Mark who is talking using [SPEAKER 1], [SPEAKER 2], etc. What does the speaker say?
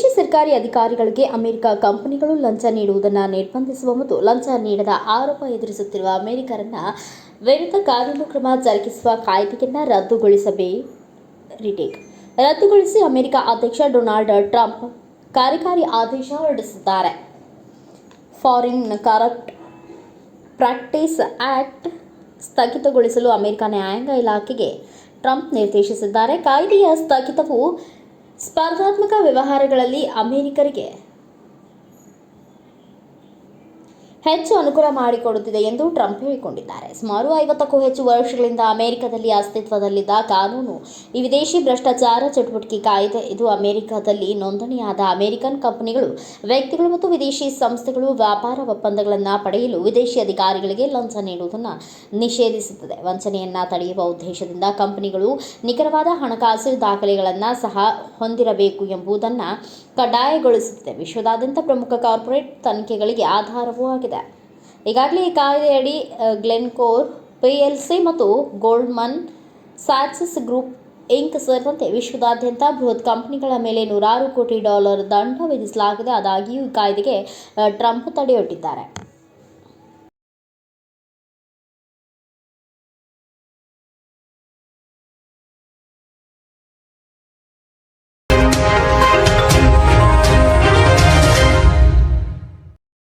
[SPEAKER 1] ವಿದೇಶಿ ಸರ್ಕಾರಿ ಅಧಿಕಾರಿಗಳಿಗೆ ಅಮೆರಿಕ ಕಂಪನಿಗಳು ಲಂಚ ನೀಡುವುದನ್ನು ನಿರ್ಬಂಧಿಸುವ ಮತ್ತು ಲಂಚ ನೀಡದ ಆರೋಪ ಎದುರಿಸುತ್ತಿರುವ ಅಮೆರಿಕರನ್ನ ವಿರುದ್ಧ ಕಾನೂನು ಕ್ರಮ ಜರುಗಿಸುವ ಕಾಯ್ದೆಯನ್ನು ರದ್ದುಗೊಳಿಸಿ ಅಮೆರಿಕ ಅಧ್ಯಕ್ಷ ಡೊನಾಲ್ಡ್ ಟ್ರಂಪ್ ಕಾರ್ಯಕಾರಿ ಆದೇಶ ಹೊರಡಿಸಿದ್ದಾರೆ. ಫಾರಿನ್ ಕರಪ್ಟ್ ಪ್ರಾಕ್ಟೀಸ್ ಆಕ್ಟ್ ಸ್ಥಗಿತಗೊಳಿಸಲು ಅಮೆರಿಕ ನ್ಯಾಯಾಂಗ ಇಲಾಖೆಗೆ ಟ್ರಂಪ್ ನಿರ್ದೇಶಿಸಿದ್ದಾರೆ. ಕಾಯ್ದೆಯ ಸ್ಥಗಿತವು ಸ್ಪರ್ಧಾತ್ಮಕ ವ್ಯವಹಾರಗಳಲ್ಲಿ ಅಮೆರಿಕರಿಗೆ ಹೆಚ್ಚು ಅನುಕೂಲ ಮಾಡಿಕೊಡುತ್ತಿದೆ ಎಂದು ಟ್ರಂಪ್ ಹೇಳಿಕೊಂಡಿದ್ದಾರೆ. ಸುಮಾರು 50ಕ್ಕೂ ಹೆಚ್ಚು ವರ್ಷಗಳಿಂದ ಅಮೆರಿಕದಲ್ಲಿ ಅಸ್ತಿತ್ವದಲ್ಲಿದ್ದ ಕಾನೂನು ಈ ವಿದೇಶಿ ಭ್ರಷ್ಟಾಚಾರ ಚಟುವಟಿಕೆ ಕಾಯ್ದೆ. ಇದು ಅಮೆರಿಕದಲ್ಲಿ ನೋಂದಣಿಯಾದ ಅಮೆರಿಕನ್ ಕಂಪನಿಗಳು, ವ್ಯಕ್ತಿಗಳು ಮತ್ತು ವಿದೇಶಿ ಸಂಸ್ಥೆಗಳು ವ್ಯಾಪಾರ ಒಪ್ಪಂದಗಳನ್ನು ಪಡೆಯಲು ವಿದೇಶಿ ಅಧಿಕಾರಿಗಳಿಗೆ ಲಂಚ ನೀಡುವುದನ್ನು ನಿಷೇಧಿಸುತ್ತದೆ. ವಂಚನೆಯನ್ನು ತಡೆಯುವ ಉದ್ದೇಶದಿಂದ ಕಂಪನಿಗಳು ನಿಖರವಾದ ಹಣಕಾಸು ದಾಖಲೆಗಳನ್ನು ಸಹ ಹೊಂದಿರಬೇಕು ಎಂಬುದನ್ನು ಕಡ್ಡಾಯಗೊಳಿಸುತ್ತದೆ. ವಿಶ್ವದಾದ್ಯಂತ ಪ್ರಮುಖ ಕಾರ್ಪೊರೇಟ್ ತನಿಖೆಗಳಿಗೆ ಆಧಾರವೂ ಆಗಿದೆ. ಈಗಾಗಲೇ ಈ ಕಾಯ್ದೆಯಡಿ ಗ್ಲೆನ್ಕೋರ್ ಪಿಎಲ್ಸಿ ಮತ್ತು ಗೋಲ್ಡ್ಮನ್ ಸ್ಯಾಕ್ಸ್ ಗ್ರೂಪ್ ಇಂಕ್ ಸೇರಿದಂತೆ ವಿಶ್ವದಾದ್ಯಂತ ಬೃಹತ್ ಕಂಪನಿಗಳ ಮೇಲೆ ನೂರಾರು ಕೋಟಿ ಡಾಲರ್ ದಂಡ ವಿಧಿಸಲಾಗಿದೆ. ಆದಾಗ್ಯೂ ಈ ಕಾಯ್ದೆಗೆ ಟ್ರಂಪ್ ತಡೆಯೊಡ್ಡಿದ್ದಾರೆ.